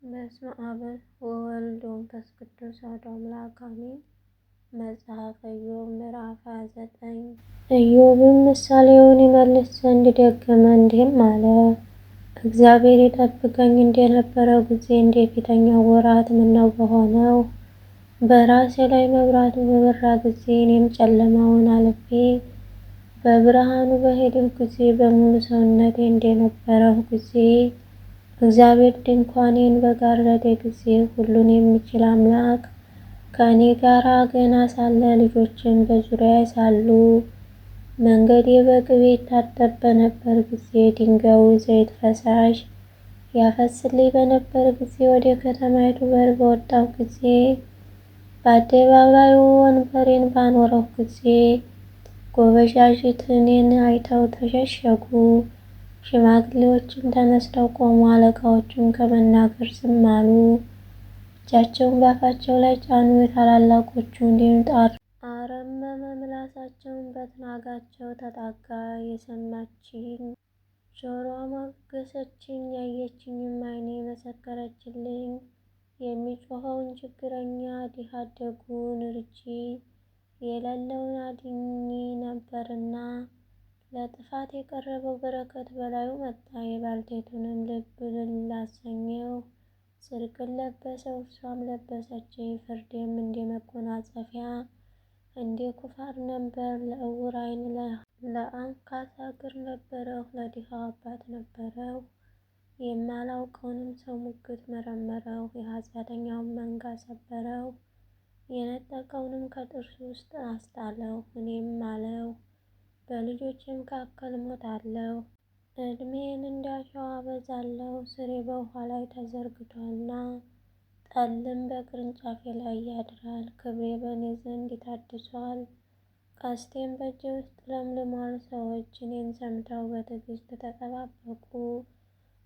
በስመ አብ ወወልድ ወመንፈስ ቅዱስ አሐዱ አምላክ አሜን። መጽሐፈ ኢዮብ ምዕራፍ 29 ኢዮብም ምሳሌውን ይመልስ ዘንድ ደገመ እንዲህም አለ። እግዚአብሔር ይጠብቀኝ እንደነበረው ጊዜ እንደ ፊተኛው ወራት ምነው በሆነው። በራሴ ላይ መብራቱ በበራ ጊዜ እኔም ጨለማውን አልፌ በብርሃኑ በሄድሁ ጊዜ በሙሉ ሰውነቴ እንደነበረሁ ጊዜ እግዚአብሔር ድንኳኔን በጋረደ ጊዜ ሁሉን የሚችል አምላክ ከእኔ ጋር ገና ሳለ ልጆችን በዙሪያዬ ሳሉ መንገዴ በቅቤ ይታጠብ በነበር ጊዜ ድንጋዩ ዘይት ፈሳሽ ያፈስልኝ በነበር ጊዜ ወደ ከተማይቱ በር በወጣሁ ጊዜ በአደባባዩ ወንበሬን ባኖረሁ ጊዜ ጎበዣዝት እኔን አይተው ተሸሸጉ። ሽማግሌዎችም ተነስተው ቆሙ፣ አለቃዎችም ከመናገር ዝም አሉ። እጃቸውን በአፋቸው ላይ ጫኑ፣ የታላላቆቹን ድምፅ አረመመ። ምላሳቸውን በትናጋቸው ተጣጋ። የሰማችኝ ጆሮዋ ሞገሰችኝ፣ ያየችኝም ዓይኔ መሰከረችልኝ። የሚጮኸውን ችግረኛ ድሃ አደጉን እርጂ፣ የሌለውን አድኚ ነበርና ለጥፋት የቀረበው በረከት በላዩ መጣ። የባልቴቲቱንም ልብ እልል አሰኘሁ። ጽድቅን ለበሰው፣ እርሷም ለበሰች። ፍርዴም እንደ መጎናጸፊያ እንደ ኩፋር ነበር። ለዕውር ዓይን ለአንካሳ እግር ነበረው፣ ለድሃው አባት ነበረው። የማላውቀውንም ሰው ሙግት መረመረው፣ የኃጢአተኛውን መንጋ ሰበረው፣ የነጠቀውንም ከጥርሱ ውስጥ አስጣለው። እኔም አለው በልጆቼ መካከል እሞታለሁ፣ ዕድሜዬን እንደ አሸዋ አበዛለሁ። ሥሬ በውኃ ላይ ተዘርግቶአልና ጠልም በቅርንጫፌ ላይ ያድራል። ክብሬ በእኔ ዘንድ ታድሶአል፣ ቀስቴም በእጄ ውስጥ ለምልሞአል። ሰዎች እኔን ሰምተው በትዕግስት ተጠባበቁ፣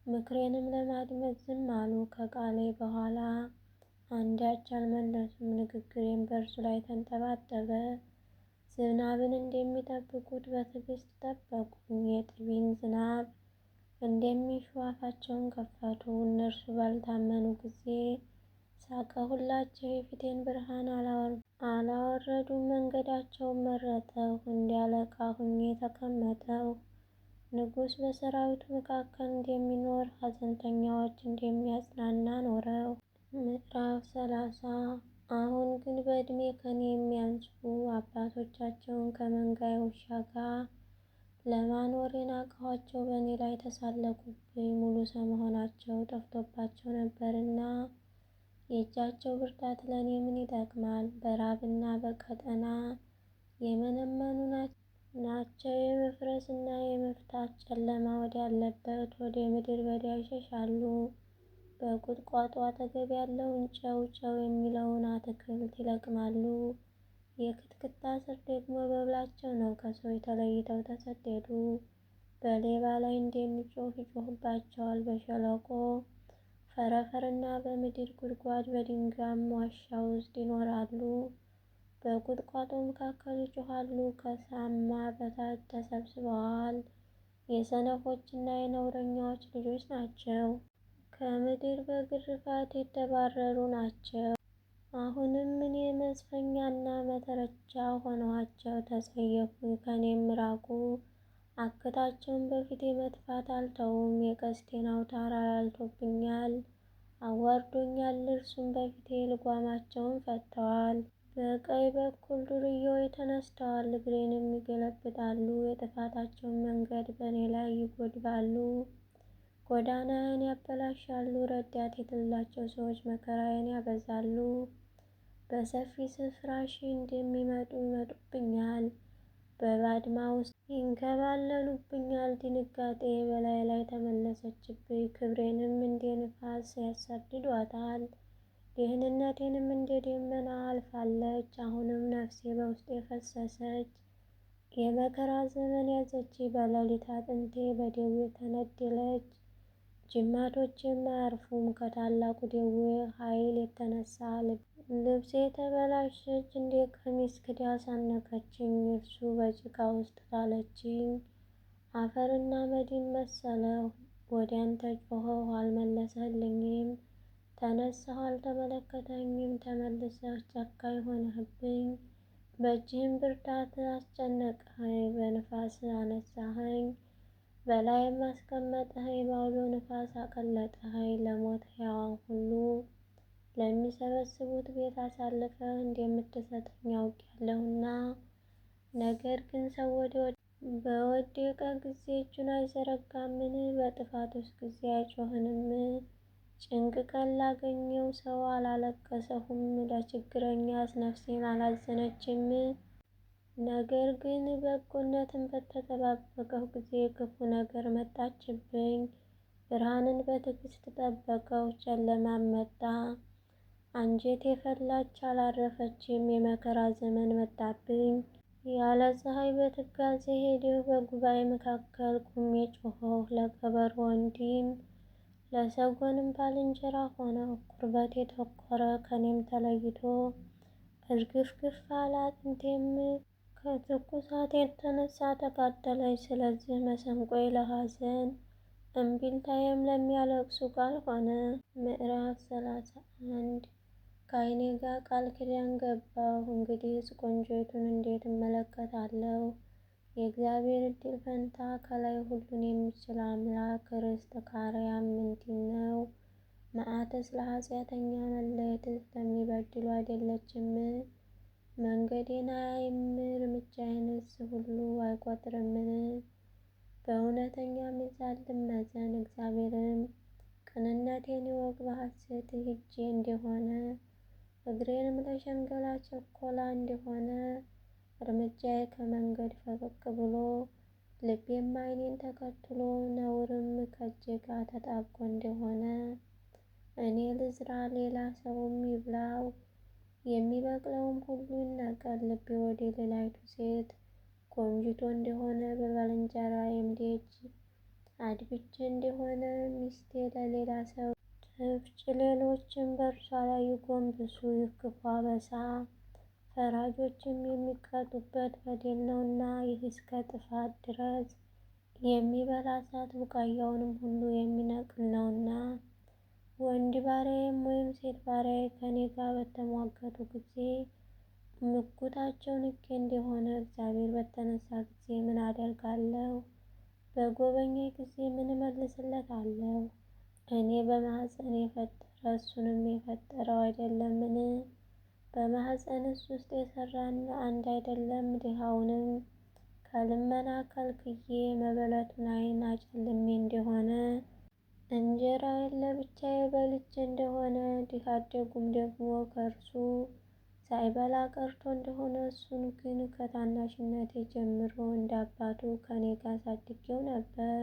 ምክሬንም ለማድመጥ ዝም አሉ። ከቃሌ በኋላ አንዳች አልመለሱም፣ ንግግሬም በእርሱ ላይ ተንጠባጠበ። ዝናብን እንደሚጠብቁት በትዕግስት ጠበቁኝ። የጥቢን ዝናብ እንደሚሹ አፋቸውን ከፈቱ። እነርሱ ባልታመኑ ጊዜ ሳቀሁላቸው፣ የፊቴን ብርሃን አላወረዱም። መንገዳቸውን መረጥሁ፣ እንደ አለቃ ሁኜ ተቀመጥሁ። ንጉሥ በሰራዊቱ መካከል እንደሚኖር፣ ሐዘንተኛዎች እንደሚያጽናና ኖረው። ምዕራፍ 30 አሁን ግን በዕድሜ ከኔ የሚያንሱ አባቶቻቸውን ከመንጋዬ ውሻ ጋር ለማኖር የናቅኋቸው በእኔ ላይ ተሳለቁብኝ። ሙሉ ሰው መሆናቸው ጠፍቶባቸው ነበርና የእጃቸው ብርታት ለእኔ ምን ይጠቅማል? በራብና በቀጠና የመነመኑ ናቸው። የመፍረስና የመፍታት ጨለማ ወዳለበት ወደ ምድረ በዳ ይሸሻሉ። በቁጥቋጦ አጠገብ ያለውን ጨው የሚለውን አትክልት ይለቅማሉ። የክትክታ ሥር ደግሞ መብላቸው ነው። ከሰዎች ተለይተው ተሰደዱ። በሌባ ላይ እንደሚጮህ ይጮህባቸዋል። በሸለቆ ፈረፈርና በምድር ጉድጓድ በድንጋያም ዋሻ ውስጥ ይኖራሉ። በቁጥቋጦ መካከል ይጮኻሉ፣ ከሳማ በታች ተሰብስበዋል። የሰነፎችና የነውረኛዎች ልጆች ናቸው፣ ከምድር በግርፋት የተባረሩ ናቸው። አሁንም እኔ መዝፈኛና መተረቻ ሆንኋቸው። ተጸየፉኝ፣ ከእኔም ራቁ። አክታቸውን በፊቴ መጥፋት አልተዉም። የቀስቴን አውታር አላልቶብኛል፣ አዋርዶኛል። እርሱም በፊቴ ልጓማቸውን ፈትተዋል። በቀኝ በኩል ዱርዬዎች ተነስተዋል፣ እግሬንም ይገለብጣሉ። የጥፋታቸውን መንገድ በእኔ ላይ ይጎድባሉ፣ ጎዳናዬን ያበላሻሉ። ረዳት የሌላቸው ሰዎች መከራዬን ያበዛሉ። በሰፊ ስፍራ ሺህ እንደሚመጡ ይመጡብኛል፣ በባድማ ውስጥ ይንከባለሉብኛል። ድንጋጤ በላዬ ላይ ተመለሰችብኝ፣ ክብሬንም እንደ ንፋስ ያሳድዷታል። ደህንነቴንም እንደ ደመና አልፋለች። አሁንም ነፍሴ በውስጤ ፈሰሰች፣ የመከራ ዘመን ያዘችኝ። በሌሊት አጥንቴ በደዌ ተነደለች፣ ጅማቶቼም አያርፉም። ከታላቁ ደዌ ኃይል የተነሳ ልብሴ ተበላሸች፣ እንደ ቀሚስ ክዳን አነከችኝ። እርሱ በጭቃ ውስጥ ጣለችኝ፣ አፈርና አመድም መሰልሁ። ወደ አንተ ጮኽሁ፣ አልመለስህልኝም። ተነሳሁ አልተመለከተኝም። ተመልሰህ ጨካኝ ሆነህብኝ፣ በእጅህም ብርታት አስጨነቅኸኝ። በንፋስ አነሳኸኝ፣ በላይም አስቀመጥኸኝ። በአውሎ ነፋስ አቀለጥኸኝ። ለሞት ሕያዋን ሁሉ ለሚሰበስቡት ቤት አሳልፈህ እንደምትሰጠኝ አውቄአለሁና። ነገር ግን ሰው በወደቀ ጊዜ እጁን አይዘረጋምን? በጥፋቱስ ጊዜ አይጮኽንም? ጭንቅ ቀን ላገኘው ሰው አላለቀሰሁም? ለችግረኛስ ነፍሴን አላዘነችም? ነገር ግን በጎነትን በተጠባበቅሁ ጊዜ ክፉ ነገር መጣችብኝ። ብርሃንን በትዕግስት ጠበቅሁ፣ ጨለማም መጣ። አንጀቴ ፈላች አላረፈችም፣ የመከራ ዘመን መጣብኝ። ያለ ፀሐይ በትካዜ ሄድሁ፣ በጉባኤ መካከል ቆሜ ጮኽሁ። ለቀበሮ ወንድም ለሰጎንም ባልንጀራ ሆነሁ። ቁርበቴ ጠቆረ፣ ከኔም ተለይቶ እርግፍግፍ አለ። አጥንቴም ከትኩሳት የተነሳ ተቃጠለች። ስለዚህ መሰንቆዬ ለሐዘን እምቢልታዬም ለሚያለቅሱ ቃል ሆነ። ምዕራፍ 31 ከዓይኔ ጋር ቃል ኪዳን ገባሁ። እንግዲህስ ቆንጆይቱን እንዴት እመለከታለሁ? የእግዚአብሔር ዕድል ፈንታ ከላይ ሁሉን የሚችል አምላክ ርስት ከአርያም ምንድን ነው? መዓትስ ለኃጢአተኛ መለየትስ ለሚበድሉ አይደለችም? መንገዴን አያይም? እርምጃዬንስ ሁሉ አይቆጥርምን? በእውነተኛ ሚዛን ልመዘን፣ እግዚአብሔርም ቅንነቴን ይወቅ። በሐሰት ሄጄ እንደሆነ እግሬንም ለሽንገላ ቸኮላ እንደሆነ እርምጃዬ ከመንገድ ፈቀቅ ብሎ ልቤም ዓይኔን ተከትሎ ነውርም ከእጄ ጋር ተጣብቆ እንደሆነ እኔ ልዝራ ሌላ ሰውም ይብላው፣ የሚበቅለውም ሁሉ ይነቀል። ልቤ ወደ ሌላይቱ ሴት ጎምጅቶ እንደሆነ በባልንጀራዬም ደጅ አድብቼ እንደሆነ ሚስቴ ለሌላ ሰው ትፍጭ፣ ሌሎችም በእርሷ ላይ ይጎንብሱ። ይህ ክፉ አበሳ ፈራጆችም የሚቀጡበት በደል ነውና፣ ይህ እስከ ጥፋት ድረስ የሚበላ እሳት ቡቃያውንም ሁሉ የሚነቅል ነውና። ወንድ ባሪያዬም ወይም ሴት ባሪያዬ ከኔ ጋር በተሟገቱ ጊዜ ምኩታቸው ንቄ እንደሆነ እግዚአብሔር በተነሳ ጊዜ ምን አደርጋለሁ? በጎበኘኝ ጊዜ ምን እመልስለታለሁ? እኔ በማኅፀን የፈጠረ እሱንም የፈጠረው አይደለምን? በማኅፀንስ ውስጥ የሠራን አንድ አይደለም? ድሃውንም ከልመና ከልክዬ መበለቱን ዓይን አጨልሜ እንደሆነ እንጀራዬን ለብቻዬ በልቼ እንደሆነ ድሃ አደጉም ደግሞ ከእርሱ ሳይበላ ቀርቶ እንደሆነ እሱን ግን ከታናሽነቴ ጀምሮ እንደ አባቱ ከኔ ጋር አሳድጌው ነበር።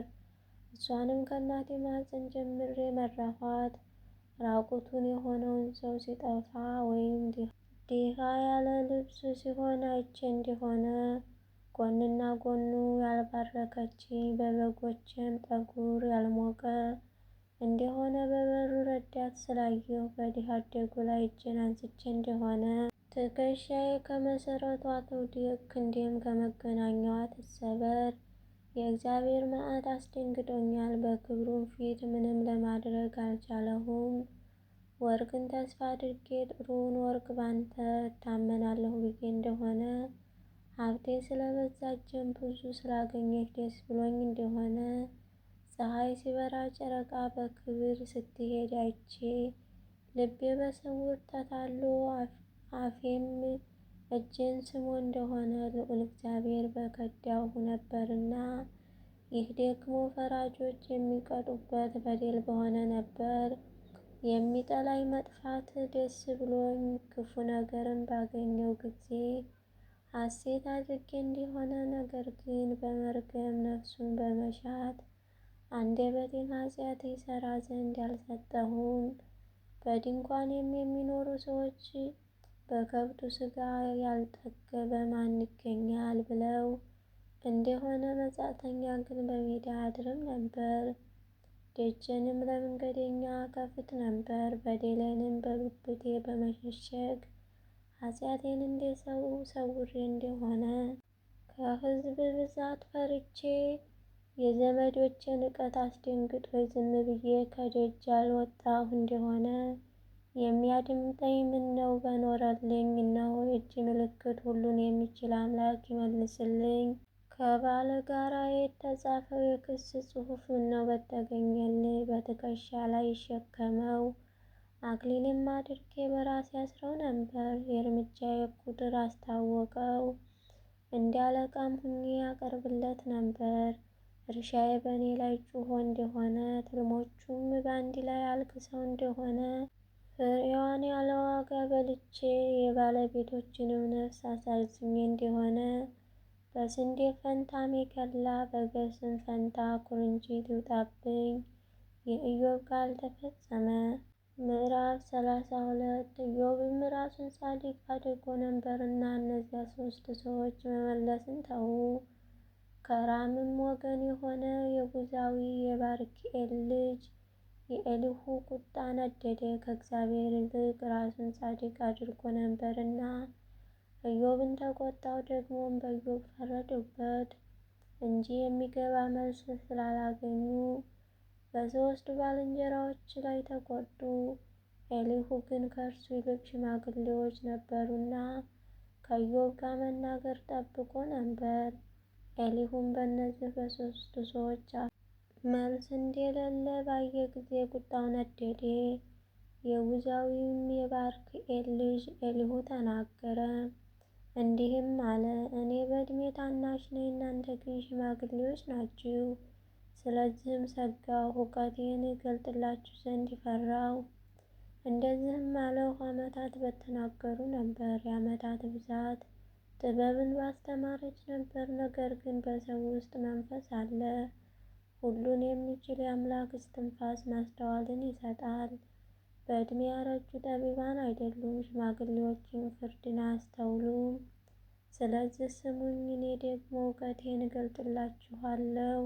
እሷንም ከእናቴ ማኅፀን ጀምሬ መራኋት። ራቁቱን የሆነውን ሰው ሲጠፋ ወይም ድሃ ያለ ልብስ ሲሆን አይቼ እንደሆነ ጎንና ጎኑ ያልባረከችኝ በበጎቼም ጠጉር ያልሞቀ እንደሆነ በበሩ ረዳት ስላየሁ በድሃ አደጉ ላይ እጄን አንስቼ እንደሆነ ትከሻዬ ከመሠረቷ ትውደቅ፣ ክንዴም ከመገናኛዋ ትሰበር። የእግዚአብሔር መዓት አስደንግጦኛል፣ በክብሩም ፊት ምንም ለማድረግ አልቻለሁም። ወርቅን ተስፋ አድርጌ ጥሩውን ወርቅ ባንተ እታመናለሁ ብዬ እንደሆነ ሀብቴ ስለበዛ እጄም ብዙ ስላገኘች ደስ ብሎኝ እንደሆነ ፀሐይ ሲበራ ጨረቃ በክብር ስትሄድ አይቼ ልቤ በስውር ተታሎ አፌም እጄን ስሞ እንደሆነ ልዑል እግዚአብሔር በከዳሁ ነበርና፣ ይህ ደግሞ ፈራጆች የሚቀጡበት በደል በሆነ ነበር። የሚጠላኝ መጥፋት ደስ ብሎኝ ክፉ ነገርን ባገኘው ጊዜ ሐሴት አድርጌ እንደሆነ፣ ነገር ግን በመርገም ነፍሱን በመሻት አንደበቴን ኃጢአት ይሠራ ዘንድ አልሰጠሁም። በድንኳኔም የሚኖሩ ሰዎች በከብቱ ሥጋ ያልጠገበ ማን ይገኛል ብለው እንደሆነ መጻተኛ ግን በሜዳ አያድርም ነበር። ደጄንም ለመንገደኛ ከፍት ነበር። በደሌንም በብብቴ በመሸሸግ ኃጢአቴን እንደ ሰው ሰውሬ እንደሆነ ከሕዝብ ብዛት ፈርቼ የዘመዶቼ ንቀት አስደንግጦኝ ዝም ብዬ ከደጅ ያልወጣሁ እንደሆነ የሚያድምጠኝ ምነው በኖረልኝ። እነሆ የእጅ ምልክት ሁሉን የሚችል አምላክ ይመልስልኝ። ከባለ ጋራ የተጻፈው የክስ ጽሑፍ ምነው በተገኘልኝ። በትከሻ ላይ ይሸከመው አክሊልም አድርጌ በራሴ አስረው ነበር። የእርምጃዬ ቁጥር አስታወቀው እንደ አለቃም ሁኜ ያቀርብለት ነበር። እርሻዬ በእኔ ላይ ጩሆ እንደሆነ ትልሞቹም በአንድ ላይ አልቅሰው እንደሆነ ፍሬዋን ያለ ዋጋ በልቼ የባለቤቶችንም ነፍስ አሳዝኜ እንደሆነ በስንዴ ፈንታ ሜከላ በገብስም ፈንታ ኩርንችት ይውጣብኝ። የኢዮብ ቃል ተፈጸመ። ምዕራፍ 32 ኢዮብም ራሱን ጻድቅ አድርጎ ነበርና እነዚያ 3 ሰዎች መመለስን ተዉ። ከራምም ወገን የሆነ የቡዛዊ የባርክኤል ልጅ የኤሊሁ ቁጣ ነደደ፣ ከእግዚአብሔር ይልቅ ራሱን ጻድቅ አድርጎ ነበርና። ኢዮብን ተቆጣው፣ ደግሞም በኢዮብ ፈረዱበት እንጂ የሚገባ መልስ ስላላገኙ በ3 ባልንጀራዎች ላይ ተቆጡ። ኤሊሁ ግን ከእርሱ ይልቅ ሽማግሌዎች ነበሩና ከኢዮብ ጋር መናገር ጠብቆ ነበር። ኤሊሁም በእነዚህ በ3ቱ ሰዎች አፍ መልስ እንደሌለ ባየ ጊዜ ቁጣው ነደደ። የቡዛዊውም የባርክኤል ልጅ ኤሊሁ ተናገረ፣ እንዲህም አለ፦ እኔ በዕድሜ ታናሽ ነኝ፣ እናንተ ግን ሽማግሌዎች ናችሁ። ስለዚህም ሰጋሁ፣ እውቀቴን እገልጥላችሁ ዘንድ ፈራሁ። እንደዚህም አልሁ፣ ዓመታት በተናገሩ ነበር፣ የዓመታት ብዛት ጥበብን ባስተማረች ነበር። ነገር ግን በሰው ውስጥ መንፈስ አለ፣ ሁሉን የሚችል የአምላክ እስትንፋስ ማስተዋልን ይሰጣል። በዕድሜ ያረጁ ጠቢባን አይደሉም፣ ሽማግሌዎችም ፍርድን አያስተውሉም። ስለዚህ ስሙኝ፣ እኔ ደግሞ እውቀቴን እገልጥላችኋለሁ።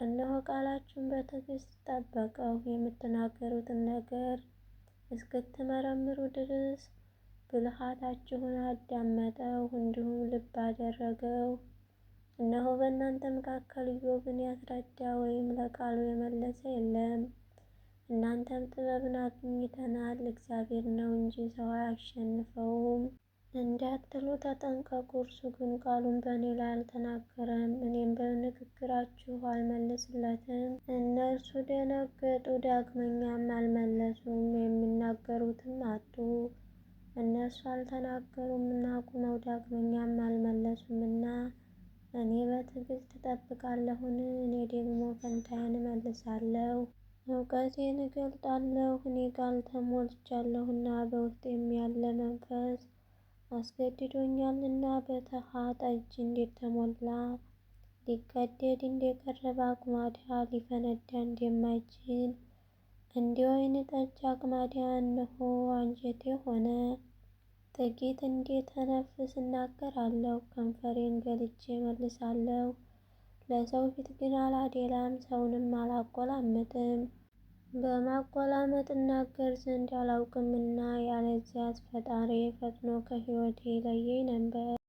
እነሆ ቃላችሁን በትዕግስት ጠበቅሁ፣ የምትናገሩትን ነገር እስክትመረምሩ ድረስ ብልሃታችሁን አዳመጠው፣ እንዲሁም ልብ አደረገው። እነሆ በእናንተ መካከል ኢዮብን ያስረዳ ወይም ለቃሉ የመለሰ የለም። እናንተም ጥበብን አግኝተናል፣ እግዚአብሔር ነው እንጂ ሰው አያሸንፈውም እንዳትሉ ተጠንቀቁ። እርሱ ግን ቃሉን በእኔ ላይ አልተናገረም፣ እኔም በንግግራችሁ አልመልስለትም። እነርሱ ደነገጡ፣ ዳግመኛም አልመለሱም፣ የሚናገሩትም አጡ። እነርሱ አልተናገሩምና ቁመው ዳግመኛም አልመለሱምና እኔ በትዕግስት እጠብቃለሁን? እኔ ደግሞ ፈንታዬን እመልሳለሁ፣ እውቀቴን እገልጣለሁ። እኔ ቃል ተሞልቻለሁና በውስጤም ያለ መንፈስ አስገድዶኛልና። በተሃ ጠጅ እንደተሞላ ሊቀደድ እንደቀረበ አቁማዳ ሊፈነዳ እንደማይችል እንደ ወይን ጠጅ አቁማዳ እነሆ አንጀቴ ሆነ። ጥቂት እንድተነፍስ እናገራለሁ፣ ከንፈሬን ገልጬ እመልሳለሁ። ለሰው ፊት ግን አላደላም፣ ሰውንም አላቆላምጥም። በማቆላመጥ እናገር ዘንድ አላውቅምና፣ ያለዚያስ ፈጣሪዬ ፈጥኖ ከሕይወቴ ይለየኝ ነበር።